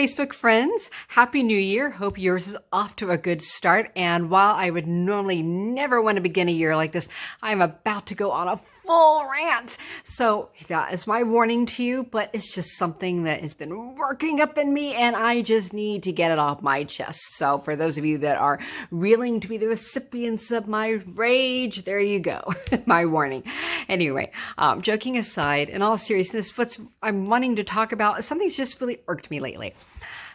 Facebook friends, Happy New Year. Hope yours is off to a good start. And while I would normally never want to begin a year like this, I'm about to go on a full rant. So that is my warning to you, but it's just something that has been working up in me and I just need to get it off my chest. So for those of you that are willing to be the recipients of my rage, there you go. My warning. Anyway, joking aside, in all seriousness, what I'm wanting to talk about is something that's just really irked me lately.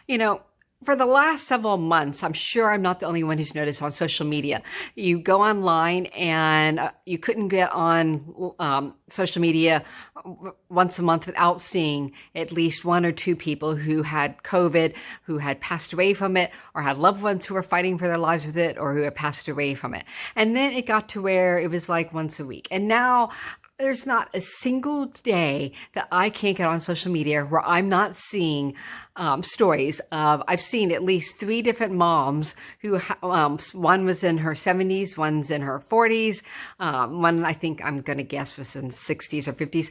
You know, for the last several months, I'm sure I'm not the only one who's noticed on social media. You go online and you couldn't get on social media once a month without seeing at least one or two people who had COVID, who had passed away from it, or had loved ones who were fighting for their lives with it, or who had passed away from it. And then it got to where it was like once a week. And now there's not a single day that I can't get on social media where I'm not seeing stories of, I've seen at least 3 different moms who, one was in her 70s, one's in her 40s, one I think I'm going to guess was in 60s or 50s,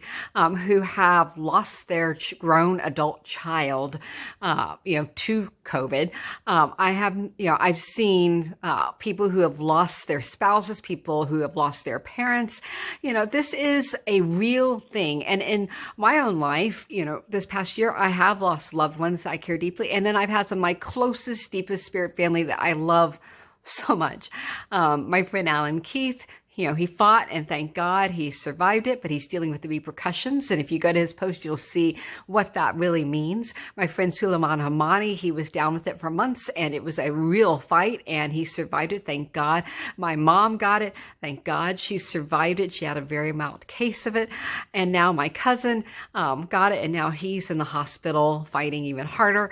who have lost their grown adult child, to COVID. I've seen people who have lost their spouses, people who have lost their parents. This is a real thing. And in my own life, this past year, I have lost loved ones I care deeply. And then I've had some of my closest, deepest spirit family that I love so much. My friend Alan Keith, he fought and thank God he survived it, but he's dealing with the repercussions. And if you go to his post, you'll see what that really means. My friend Suleiman Hamani, he was down with it for months and it was a real fight and he survived it. Thank God. My mom got it. Thank God she survived it. She had a very mild case of it. And now my cousin, got it. And now he's in the hospital fighting even harder.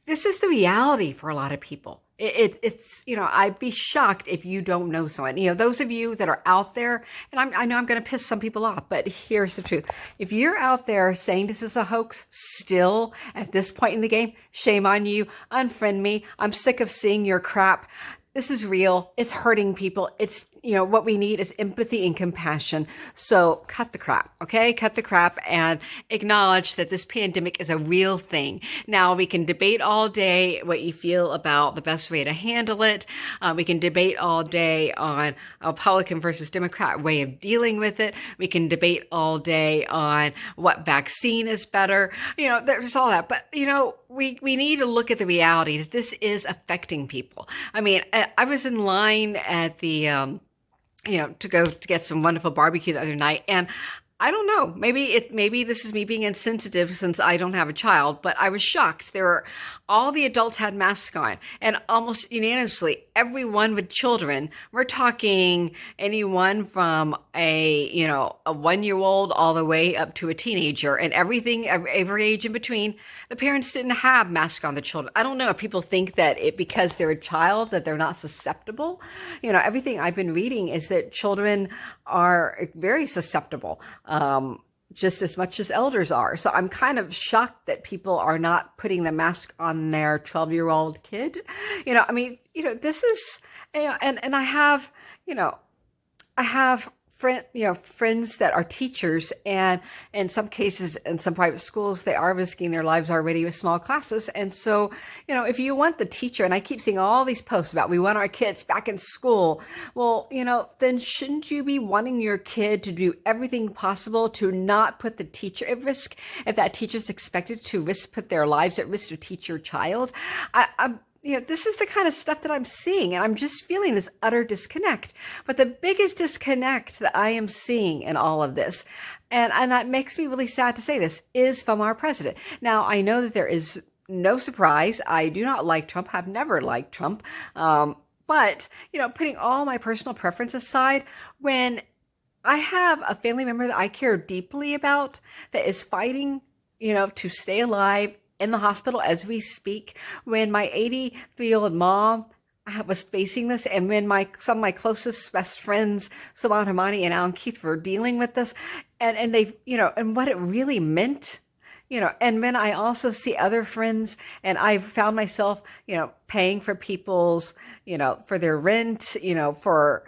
This is the reality for a lot of people. It's I'd be shocked if you don't know someone. Those of you that are out there, and I know I'm going to piss some people off, but here's the truth. If you're out there saying this is a hoax still at this point in the game, shame on you. Unfriend me. I'm sick of seeing your crap. This is real. It's hurting people. It's, what we need is empathy and compassion. So cut the crap, okay? Cut the crap and acknowledge that this pandemic is a real thing. Now, we can debate all day what you feel about the best way to handle it. We can debate all day on a Republican versus Democrat way of dealing with it. We can debate all day on what vaccine is better. There's all that. But, we need to look at the reality that this is affecting people. I mean, I was in line at the, to go to get some wonderful barbecue the other night. And I don't know, maybe this is me being insensitive since I don't have a child, but I was shocked. All the adults had masks on and almost unanimously, everyone with children, we're talking anyone from a 1-year-old all the way up to a teenager and everything, every age in between. The parents didn't have masks on the children. I don't know if people think that because they're a child that they're not susceptible. Everything I've been reading is that children are very susceptible. Just as much as elders are. So I'm kind of shocked that people are not putting the mask on their 12-year-old kid. This is, and I have friends that are teachers, and in some cases, in some private schools, they are risking their lives already with small classes. And so, if you want the teacher, and I keep seeing all these posts about we want our kids back in school, well, then shouldn't you be wanting your kid to do everything possible to not put the teacher at risk if that teacher's expected to put their lives at risk to teach your child? This is the kind of stuff that I'm seeing, and I'm just feeling this utter disconnect. But the biggest disconnect that I am seeing in all of this, and it makes me really sad to say this, is from our president. Now, I know that there is no surprise. I do not like Trump, have never liked Trump. But, putting all my personal preference aside, when I have a family member that I care deeply about that is fighting, to stay alive, in the hospital as we speak, when my 83-year-old mom was facing this, and when some of my closest best friends, Saman Hamani and Alan Keith, were dealing with this, and they've, and what it really meant, and when I also see other friends, and I've found myself, paying for people's, for their rent, for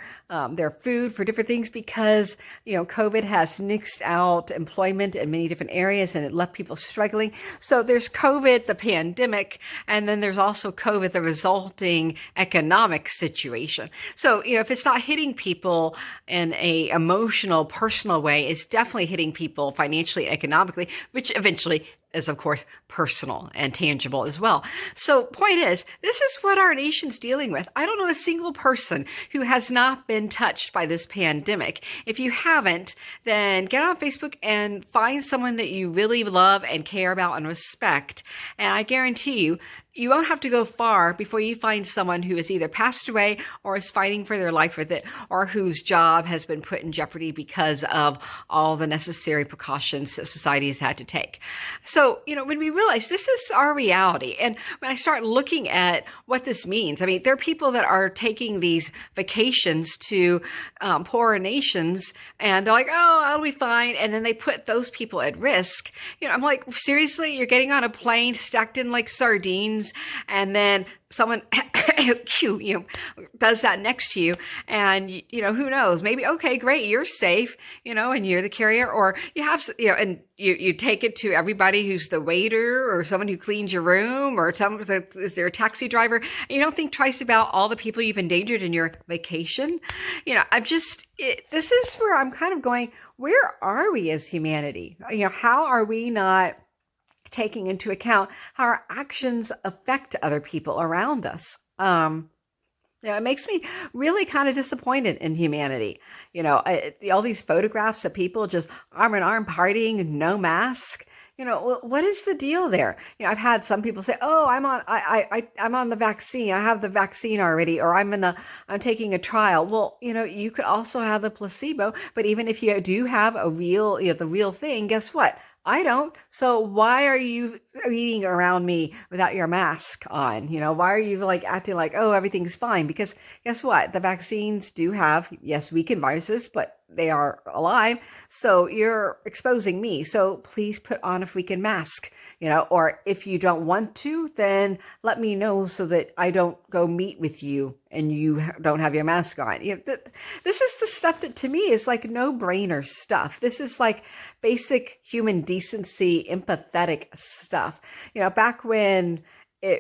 their food, for different things, because, COVID has nixed out employment in many different areas and it left people struggling. So there's COVID, the pandemic, and then there's also COVID, the resulting economic situation. So, if it's not hitting people in a emotional, personal way, it's definitely hitting people financially, economically, which eventually is, of course, personal and tangible as well. So point is, this is what our nation's dealing with. I don't know a single person who has not been touched by this pandemic. If you haven't, then get on Facebook and find someone that you really love and care about and respect. And I guarantee you, you won't have to go far before you find someone who has either passed away or is fighting for their life with it, or whose job has been put in jeopardy because of all the necessary precautions that society has had to take. So, when we realize this is our reality, and when I start looking at what this means, I mean, there are people that are taking these vacations to poorer nations, and they're like, oh, I'll be fine. And then they put those people at risk. I'm like, seriously, you're getting on a plane stacked in like sardines, and then someone does that next to you, and who knows, maybe, okay, great, you're safe, and you're the carrier, or you have, and you take it to everybody who's the waiter or someone who cleans your room, or is there a taxi driver? And you don't think twice about all the people you've endangered in your vacation. This is where I'm kind of going, where are we as humanity? How are we not taking into account how our actions affect other people around us? It makes me really kind of disappointed in humanity. All these photographs of people just arm in arm partying, no mask. What is the deal there? I've had some people say, "Oh, I'm on the vaccine. I have the vaccine already," or I'm taking a trial. Well, you could also have the placebo. But even if you do have the real thing, guess what? I don't. So why are you eating around me without your mask on? Why are you acting like, oh, everything's fine? Because guess what? The vaccines do have, yes, weakened viruses, but they are alive. So you're exposing me. So please put on a freaking mask, or if you don't want to, then let me know so that I don't go meet with you and you don't have your mask on. This is the stuff that to me is like no-brainer stuff. This is like basic human decency, empathetic stuff. Back when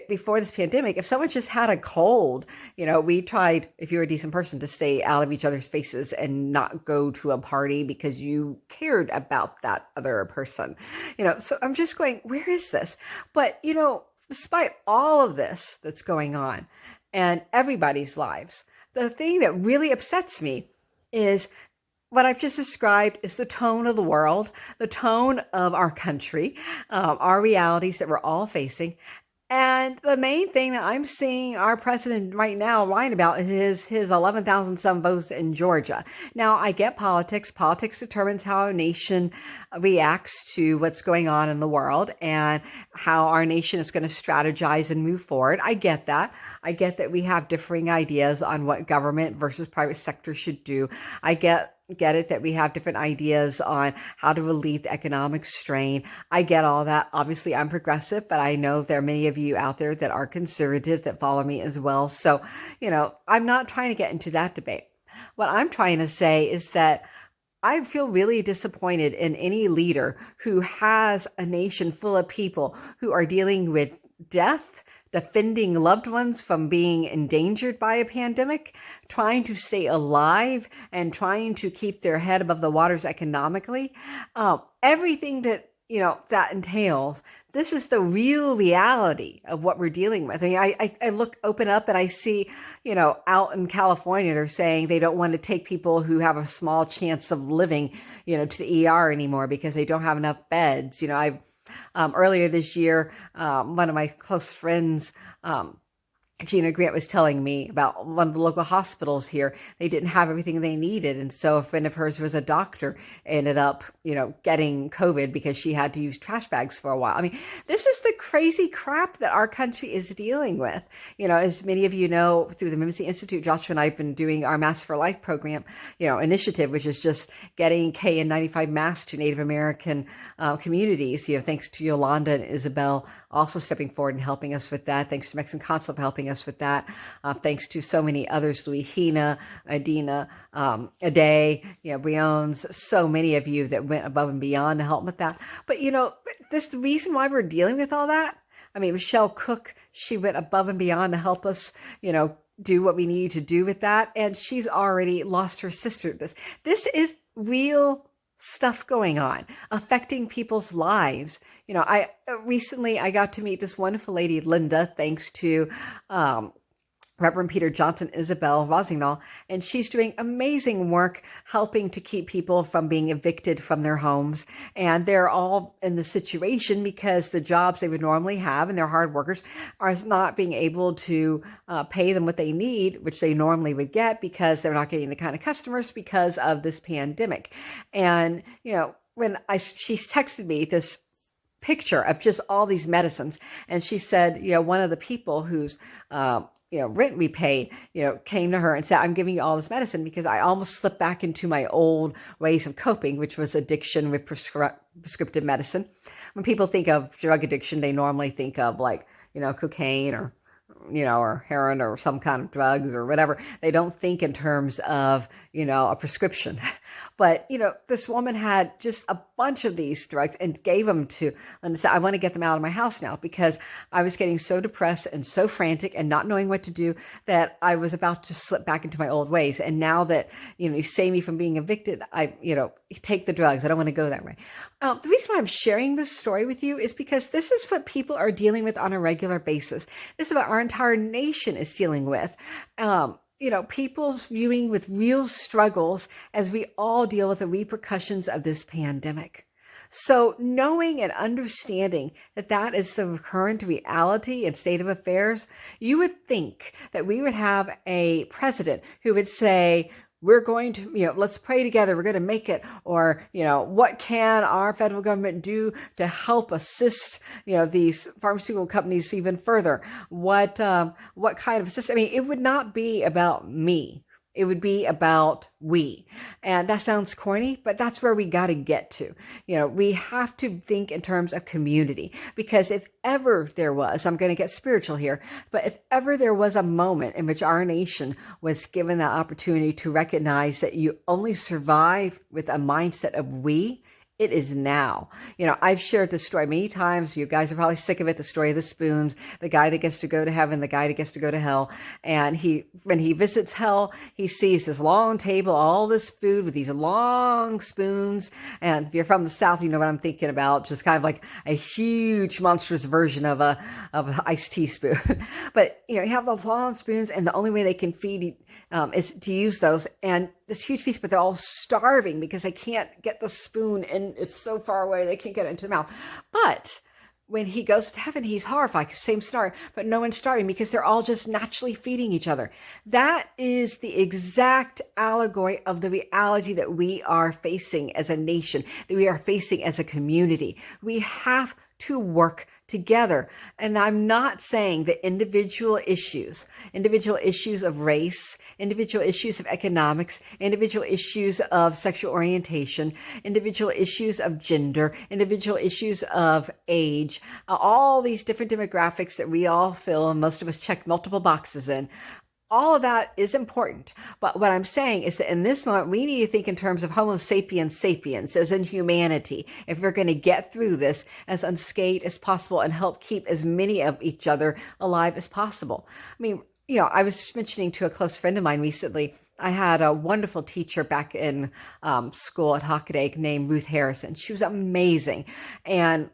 before this pandemic, if someone just had a cold, we tried, if you're a decent person, to stay out of each other's faces and not go to a party because you cared about that other person. So I'm just going, where is this? But, despite all of this that's going on and everybody's lives, the thing that really upsets me is what I've just described is the tone of the world, the tone of our country, our realities that we're all facing. And the main thing that I'm seeing our president right now whine about is his 11,000 some votes in Georgia. Now, I get politics. Politics determines how a nation reacts to what's going on in the world and how our nation is going to strategize and move forward. I get that. I get that we have differing ideas on what government versus private sector should do. I get it that we have different ideas on how to relieve the economic strain. I get all that. Obviously, I'm progressive, but I know there are many of you out there that are conservative that follow me as well. So, I'm not trying to get into that debate. What I'm trying to say is that I feel really disappointed in any leader who has a nation full of people who are dealing with death, defending loved ones from being endangered by a pandemic, trying to stay alive and trying to keep their head above the waters economically. Everything that, that entails, this is the real reality of what we're dealing with. I mean, I open up and I see, out in California, they're saying they don't want to take people who have a small chance of living, to the ER anymore because they don't have enough beds. Earlier this year, one of my close friends, Gina Grant, was telling me about one of the local hospitals here. They didn't have everything they needed. And so a friend of hers was a doctor, ended up, getting COVID because she had to use trash bags for a while. I mean, this is the crazy crap that our country is dealing with. As many of you know, through the Mimsy Institute, Joshua and I have been doing our Masks for Life program, initiative, which is just getting KN95 masks to Native American communities. Thanks to Yolanda and Isabel also stepping forward and helping us with that. Thanks to Mexican Consulate for helping helping us with that. Thanks to so many others, Louisina, Adina, Aday, Briones, so many of you that went above and beyond to help with that. But, the reason why we're dealing with all that, I mean, Michelle Cook, she went above and beyond to help us, do what we need to do with that. And she's already lost her sister. This is real stuff going on, affecting people's lives. I recently got to meet this wonderful lady, Linda, thanks to Reverend Peter Johnson, Isabel Rosignol, and she's doing amazing work helping to keep people from being evicted from their homes. And they're all in the situation because the jobs they would normally have and they're hard workers are not being able to pay them what they need, which they normally would get because they're not getting the kind of customers because of this pandemic. And, when she's texted me this picture of just all these medicines, and she said, one of the people who's, rent we paid, came to her and said, I'm giving you all this medicine because I almost slipped back into my old ways of coping, which was addiction with prescriptive medicine. When people think of drug addiction, they normally think of cocaine or heroin or some kind of drugs or whatever. They don't think in terms of, a prescription. But, this woman had just a bunch of these drugs and gave them to Linda. Said, I want to get them out of my house now because I was getting so depressed and so frantic and not knowing what to do that I was about to slip back into my old ways. And now that, you save me from being evicted, I, take the drugs. I don't want to go that way. The reason why I'm sharing this story with you is because this is what people are dealing with on a regular basis. This is what our entire nation is dealing with. People's viewing with real struggles as we all deal with the repercussions of this pandemic. So knowing and understanding that that is the current reality and state of affairs, you would think that we would have a president who would say, we're going to, let's pray together. We're going to make it. Or, what can our federal government do to help assist, these pharmaceutical companies even further? What kind of assistance? I mean, it would not be about me. It would be about we. And that sounds corny, but that's where we got to get to. We have to think in terms of community, because if ever there was, I'm going to get spiritual here, but if ever there was a moment in which our nation was given that opportunity to recognize that you only survive with a mindset of we, it is now. I've shared this story many times. You guys are probably sick of it. The story of the spoons, the guy that gets to go to heaven, the guy that gets to go to hell. And when he visits hell, he sees this long table, all this food with these long spoons. And if you're from the South, you know what I'm thinking about. Just kind of like a huge monstrous version of an iced tea spoon. But, you have those long spoons, and the only way they can feed is to use those. And this huge feast, but they're all starving because they can't get the spoon and it's so far away they can't get it into the mouth. But when he goes to heaven, he's horrified, same story, but no one's starving because they're all just naturally feeding each other. That is the exact allegory of the reality that we are facing as a nation, that we are facing as a community. We have to work together. And I'm not saying that individual issues of race, individual issues of economics, individual issues of sexual orientation, individual issues of gender, individual issues of age, all these different demographics that we all fill and most of us check multiple boxes in. All of that is important. But what I'm saying is that in this moment, we need to think in terms of Homo sapiens sapiens, as in humanity, if we're going to get through this as unscathed as possible and help keep as many of each other alive as possible. I mean, I was mentioning to a close friend of mine recently, I had a wonderful teacher back in school at Hockaday named Ruth Harrison. She was amazing. And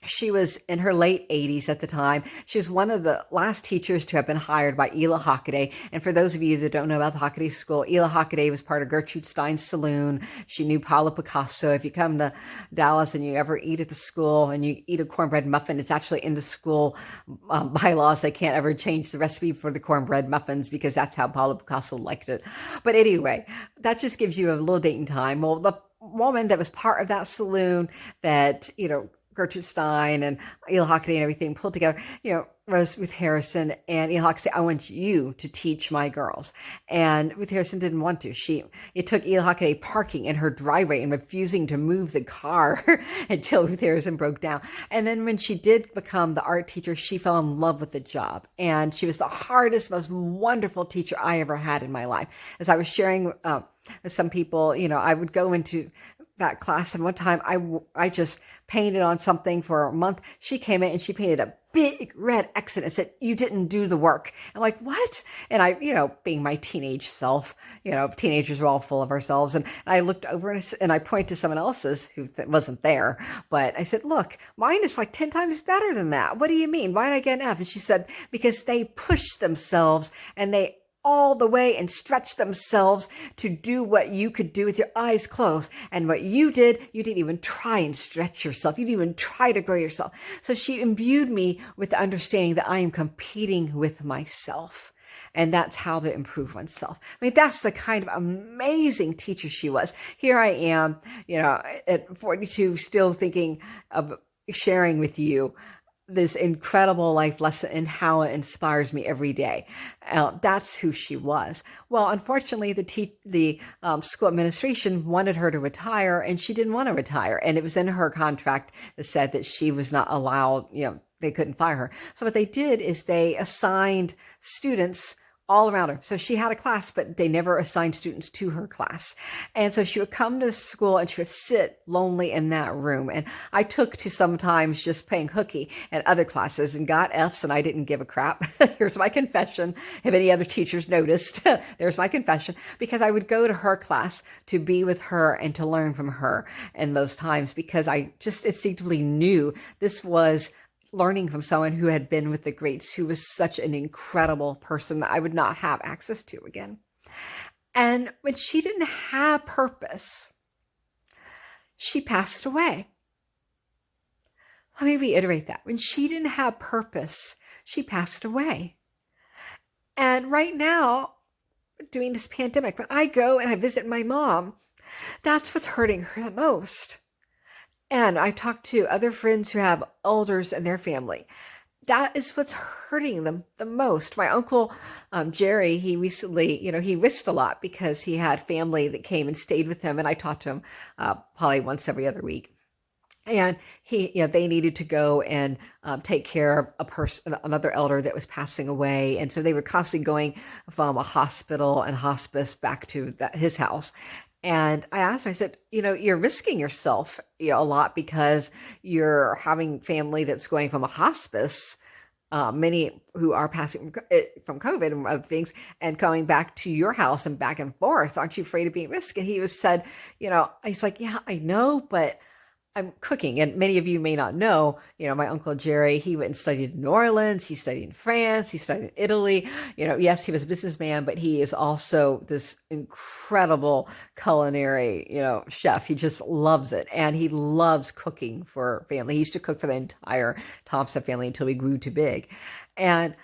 she was in her late 80s at the time. She was one of the last teachers to have been hired by Ela Hockaday. And for those of you that don't know about the Hockaday School, Ela Hockaday was part of Gertrude Stein's saloon. She knew Paolo Picasso. If you come to Dallas and you ever eat at the school and you eat a cornbread muffin, it's actually in the school bylaws. They can't ever change the recipe for the cornbread muffins because that's how Paolo Picasso liked it. But anyway, that just gives you a little date and time. Well, the woman that was part of that saloon that, Gertrude Stein and Ela Hockaday and everything pulled together, was Ruth Harrison, and Ela Hockaday said, I want you to teach my girls. And Ruth Harrison didn't want to. It took Ela Hockaday parking in her driveway and refusing to move the car until Ruth Harrison broke down. And then when she did become the art teacher, she fell in love with the job. And she was the hardest, most wonderful teacher I ever had in my life. As I was sharing with some people, I would go into that class, and one time I just painted on something for a month. She came in and she painted a big red X and said, you didn't do the work. I'm like, what? And I, being my teenage self, teenagers are all full of ourselves. And I looked over and I pointed to someone else's who wasn't there. But I said, look, mine is like 10 times better than that. What do you mean? Why did I get an F? And she said, because they pushed themselves and they all the way and stretch themselves to do what you could do with your eyes closed. And what you didn't even try and stretch yourself. You didn't even try to grow yourself. So she imbued me with the understanding that I am competing with myself. And that's how to improve oneself. I mean, that's the kind of amazing teacher she was. Here I am, at 42, still thinking of sharing with you this incredible life lesson and how it inspires me every day. That's who she was. Well, unfortunately, the school administration wanted her to retire, and she didn't want to retire. And it was in her contract that said that she was not allowed, they couldn't fire her. So what they did is they assigned students all around her. So she had a class, but they never assigned students to her class. And so she would come to school and she would sit lonely in that room. And I took to sometimes just playing hooky at other classes and got Fs, and I didn't give a crap. Here's my confession. If any other teachers noticed, there's my confession, because I would go to her class to be with her and to learn from her in those times, because I just instinctively knew this was learning from someone who had been with the greats, who was such an incredible person that I would not have access to again. And when she didn't have purpose, she passed away. Let me reiterate that. When she didn't have purpose, she passed away. And right now, during this pandemic, when I go and I visit my mom, that's what's hurting her the most. And I talk to other friends who have elders in their family. That is what's hurting them the most. My uncle, Jerry, he recently, he risked a lot because he had family that came and stayed with him. And I talked to him probably once every other week. And they needed to go and take care of another elder that was passing away. And so they were constantly going from a hospital and hospice back to his house. And I asked him, I said, you're risking yourself a lot because you're having family that's going from a hospice, many who are passing from COVID and other things, and coming back to your house and back and forth. Aren't you afraid of being risked? And he said, he's like, yeah, I know, but I'm cooking. And many of you may not know, my Uncle Jerry, he went and studied in New Orleans. He studied in France. He studied in Italy. Yes, he was a businessman, but he is also this incredible culinary, chef. He just loves it. And he loves cooking for family. He used to cook for the entire Thompson family until we grew too big. And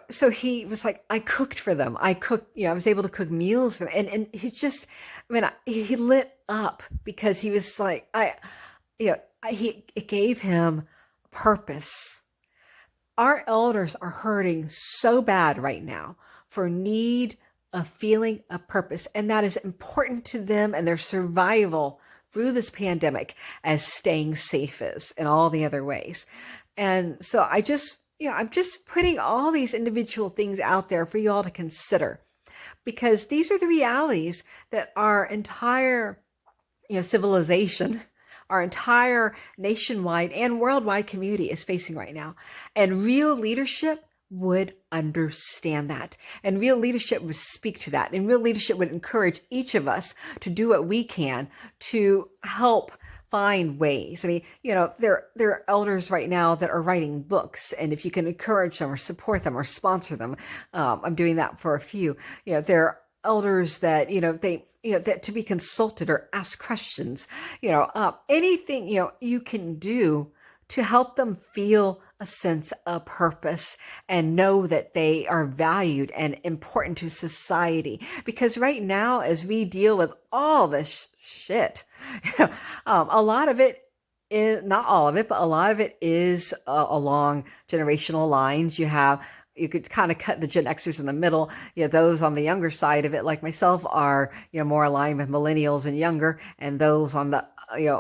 so he was like, I cooked for them. I cooked, I was able to cook meals for them. And he just, he lit up because he was like, it gave him purpose. Our elders are hurting so bad right now for need of feeling a purpose. And that is important to them and their survival through this pandemic as staying safe is in all the other ways. And so I'm just putting all these individual things out there for you all to consider, because these are the realities that our entire, civilization, our entire nationwide and worldwide community is facing right now. And real leadership would understand that. And real leadership would speak to that. And real leadership would encourage each of us to do what we can to help find ways. There are elders right now that are writing books, and if you can encourage them or support them or sponsor them, I'm doing that for a few. There are elders that that to be consulted or ask questions. Anything you can do to help them feel a sense of purpose and know that they are valued and important to society. Because right now, as we deal with all this shit, a lot of it is, not all of it, but a lot of it is along generational lines. You could kind of cut the Gen Xers in the middle. Those on the younger side of it, like myself, are, more aligned with millennials and younger, and those on the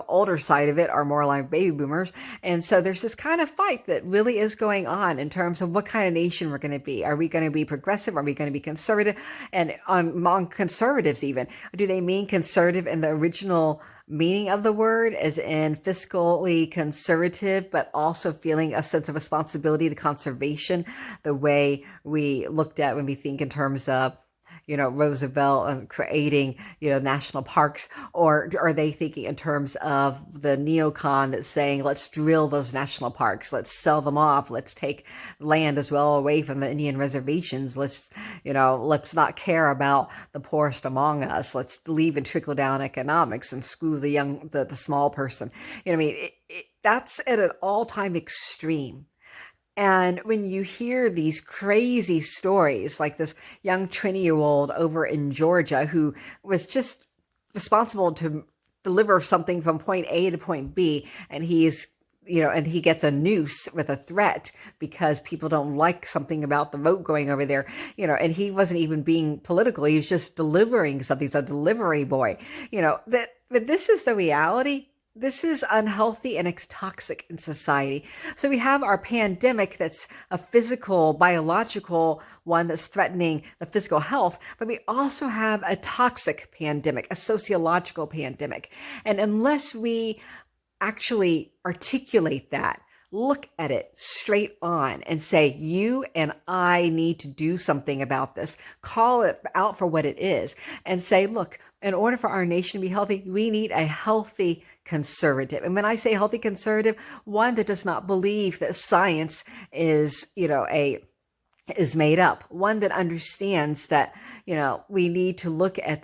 older side of it are more like baby boomers. And so there's this kind of fight that really is going on in terms of what kind of nation we're going to be. Are we going to be progressive? Are we going to be conservative? And among conservatives, even, do they mean conservative in the original meaning of the word, as in fiscally conservative, but also feeling a sense of responsibility to conservation, the way we looked at when we think in terms of Roosevelt and creating, national parks? Or are they thinking in terms of the neocon that's saying, let's drill those national parks, let's sell them off, let's take land as well away from the Indian reservations, let's not care about the poorest among us, let's believe in trickle down economics and screw the small person. That's at an all-time extreme. And when you hear these crazy stories, like this young 20-year-old over in Georgia who was just responsible to deliver something from point A to point B, and and he gets a noose with a threat because people don't like something about the vote going over there, and he wasn't even being political. He was just delivering something. He's a delivery boy, but this is the reality. This is unhealthy and it's toxic in society. So we have our pandemic that's a physical, biological one that's threatening the physical health, but we also have a toxic pandemic, a sociological pandemic. And unless we actually articulate that, look at it straight on and say, you and I need to do something about this, call it out for what it is, and say, look, in order for our nation to be healthy, we need a healthy conservative. And when I say healthy conservative, one that does not believe that science is, is made up, one that understands that, we need to look at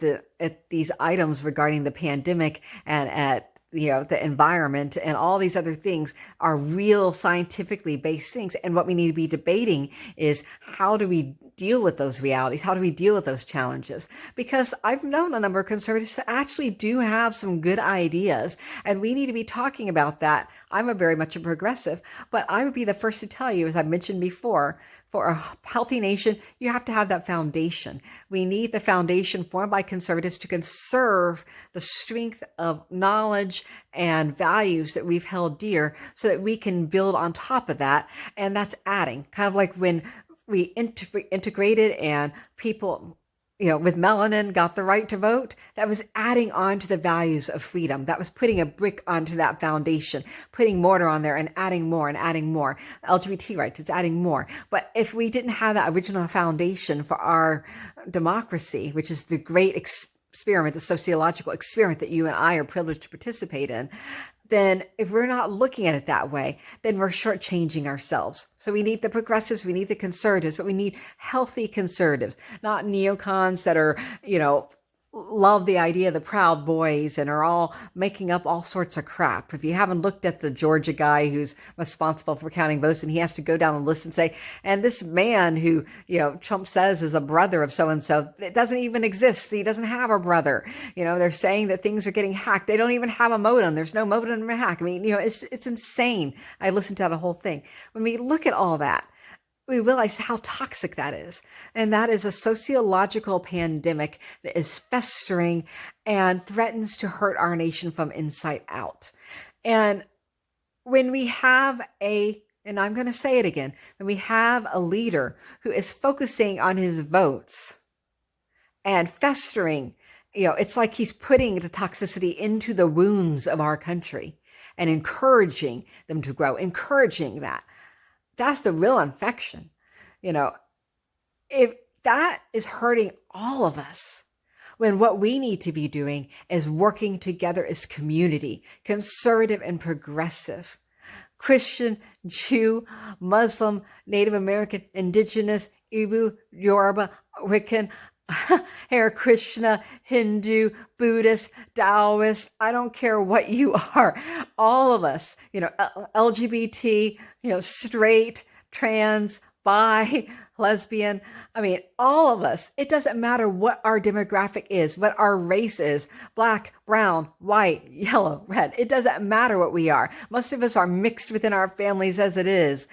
these items regarding the pandemic and at the environment and all these other things are real scientifically based things. And what we need to be debating is, how do we deal with those realities? How do we deal with those challenges? Because I've known a number of conservatives that actually do have some good ideas, and we need to be talking about that. I'm very much a progressive, but I would be the first to tell you, as I mentioned before, for a healthy nation, you have to have that foundation. We need the foundation formed by conservatives to conserve the strength of knowledge and values that we've held dear, so that we can build on top of that. And that's adding, kind of like when we integrated and people, with melanin got the right to vote. That was adding on to the values of freedom. That was putting a brick onto that foundation, putting mortar on there and adding more and adding more. LGBT rights, it's adding more. But if we didn't have that original foundation for our democracy, which is the great experiment, the sociological experiment that you and I are privileged to participate in, then if we're not looking at it that way, then we're shortchanging ourselves. So we need the progressives, we need the conservatives, but we need healthy conservatives, not neocons that are, love the idea of the Proud Boys and are all making up all sorts of crap. If you haven't looked at the Georgia guy who's responsible for counting votes, and he has to go down the list and say, and this man who, Trump says is a brother of so-and-so, it doesn't even exist. He doesn't have a brother. They're saying that things are getting hacked. They don't even have a modem. There's no modem to hack. I mean, it's insane. I listened to the whole thing. When we look at all that, we realize how toxic that is. And that is a sociological pandemic that is festering and threatens to hurt our nation from inside out. And when we have and I'm going to say it again, when we have a leader who is focusing on his votes and festering, it's like he's putting the toxicity into the wounds of our country and encouraging them to grow, encouraging that. That's the real infection. If that is hurting all of us, when what we need to be doing is working together as community, conservative and progressive, Christian, Jew, Muslim, Native American, Indigenous, Ibu, Yoruba, Wiccan, Hare Krishna, Hindu, Buddhist, Taoist, I don't care what you are. All of us, LGBT, straight, trans, bi, lesbian. I mean, all of us. It doesn't matter what our demographic is, what our race is, black, brown, white, yellow, red. It doesn't matter what we are. Most of us are mixed within our families as it is.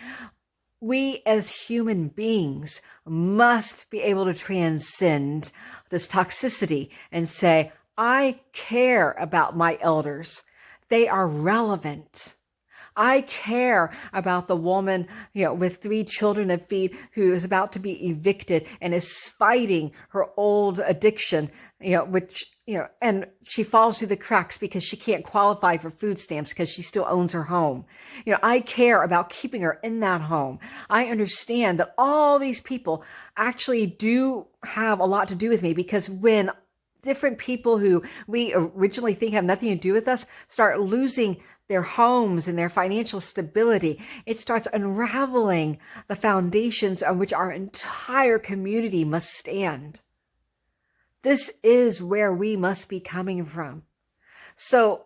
We as human beings must be able to transcend this toxicity and say, I care about my elders. They are relevant. I care about the woman, with 3 children to feed who is about to be evicted and is fighting her old addiction, and she falls through the cracks because she can't qualify for food stamps because she still owns her home. I care about keeping her in that home. I understand that all these people actually do have a lot to do with me, because when different people who we originally think have nothing to do with us start losing their homes and their financial stability, it starts unraveling the foundations on which our entire community must stand. This is where we must be coming from. So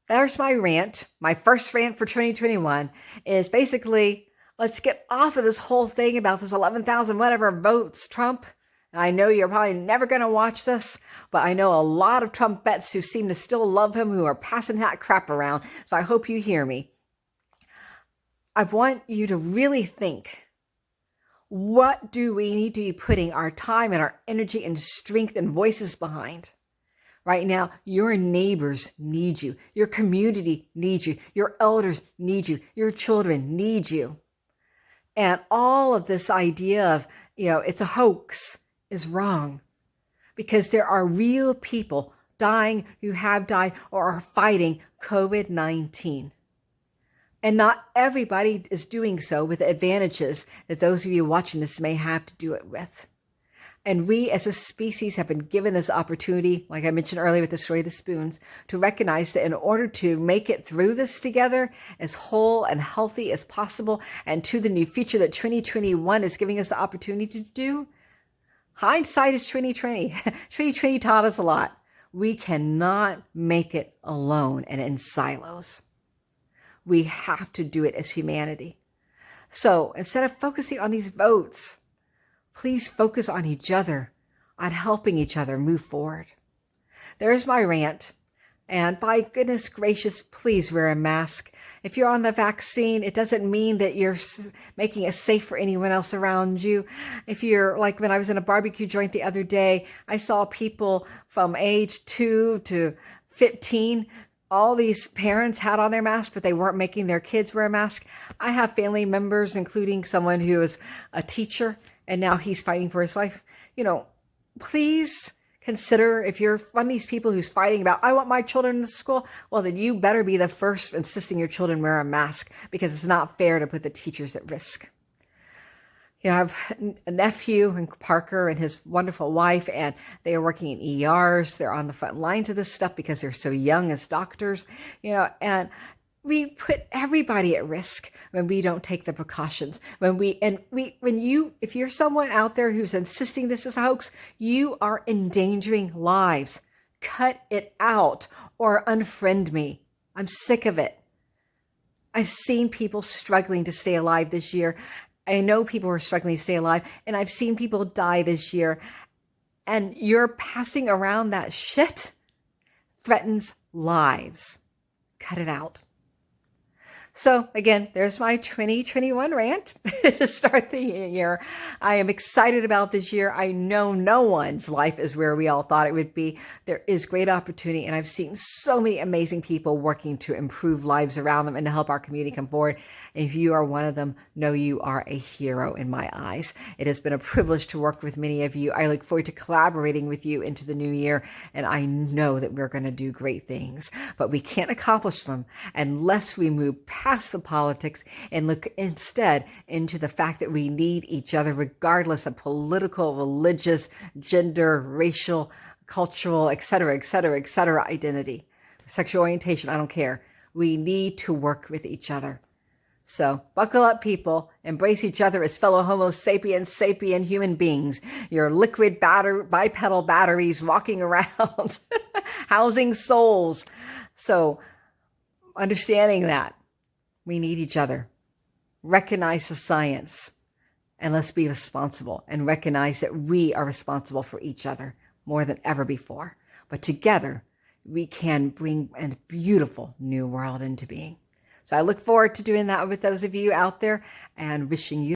there's my rant. My first rant for 2021 is basically, let's get off of this whole thing about this 11,000 whatever votes Trump. I know you're probably never going to watch this, but I know a lot of Trump vets who seem to still love him, who are passing that crap around. So I hope you hear me. I want you to really think, what do we need to be putting our time and our energy and strength and voices behind? Right now, your neighbors need you. Your community needs you. Your elders need you. Your children need you. And all of this idea of, it's a hoax is wrong, because there are real people dying who have died or are fighting COVID-19. And not everybody is doing so with the advantages that those of you watching this may have to do it with. And we as a species have been given this opportunity, like I mentioned earlier with the story of the spoons, to recognize that in order to make it through this together as whole and healthy as possible, and to the new future that 2021 is giving us the opportunity to do, hindsight is 2020. 2020 taught us a lot. We cannot make it alone and in silos. We have to do it as humanity. So instead of focusing on these votes, please focus on each other, on helping each other move forward. There's my rant. And by goodness gracious, please wear a mask. If you're on the vaccine, it doesn't mean that you're making it safe for anyone else around you. If you're like when I was in a barbecue joint the other day, I saw people from age 2 to 15. All these parents had on their masks, but they weren't making their kids wear a mask. I have family members, including someone who is a teacher, and now he's fighting for his life. Please consider, if you're one of these people who's fighting about, I want my children in school, well, then you better be the first insisting your children wear a mask, because it's not fair to put the teachers at risk. I have a nephew, and Parker, and his wonderful wife, and they are working in ERs. They're on the front lines of this stuff because they're so young as doctors, and we put everybody at risk when we don't take the precautions. If you're someone out there who's insisting this is a hoax, you are endangering lives. Cut it out or unfriend me. I'm sick of it. I've seen people struggling to stay alive this year. I know people are struggling to stay alive, and I've seen people die this year. And you're passing around that shit threatens lives. Cut it out. So again, there's my 2021 rant to start the year. I am excited about this year. I know no one's life is where we all thought it would be. There is great opportunity, and I've seen so many amazing people working to improve lives around them and to help our community come forward. And if you are one of them, know you are a hero in my eyes. It has been a privilege to work with many of you. I look forward to collaborating with you into the new year, and I know that we're going to do great things, but we can't accomplish them unless we move past the politics and look instead into the fact that we need each other regardless of political, religious, gender, racial, cultural, etc., identity, sexual orientation, I don't care. We need to work with each other. So buckle up, people. Embrace each other as fellow Homo sapiens, sapient human beings. Your liquid bipedal batteries walking around, housing souls. So understanding that we need each other. Recognize the science And let's be responsible and recognize that we are responsible for each other more than ever before. But together, we can bring a beautiful new world into being. So I look forward to doing that with those of you out there and wishing you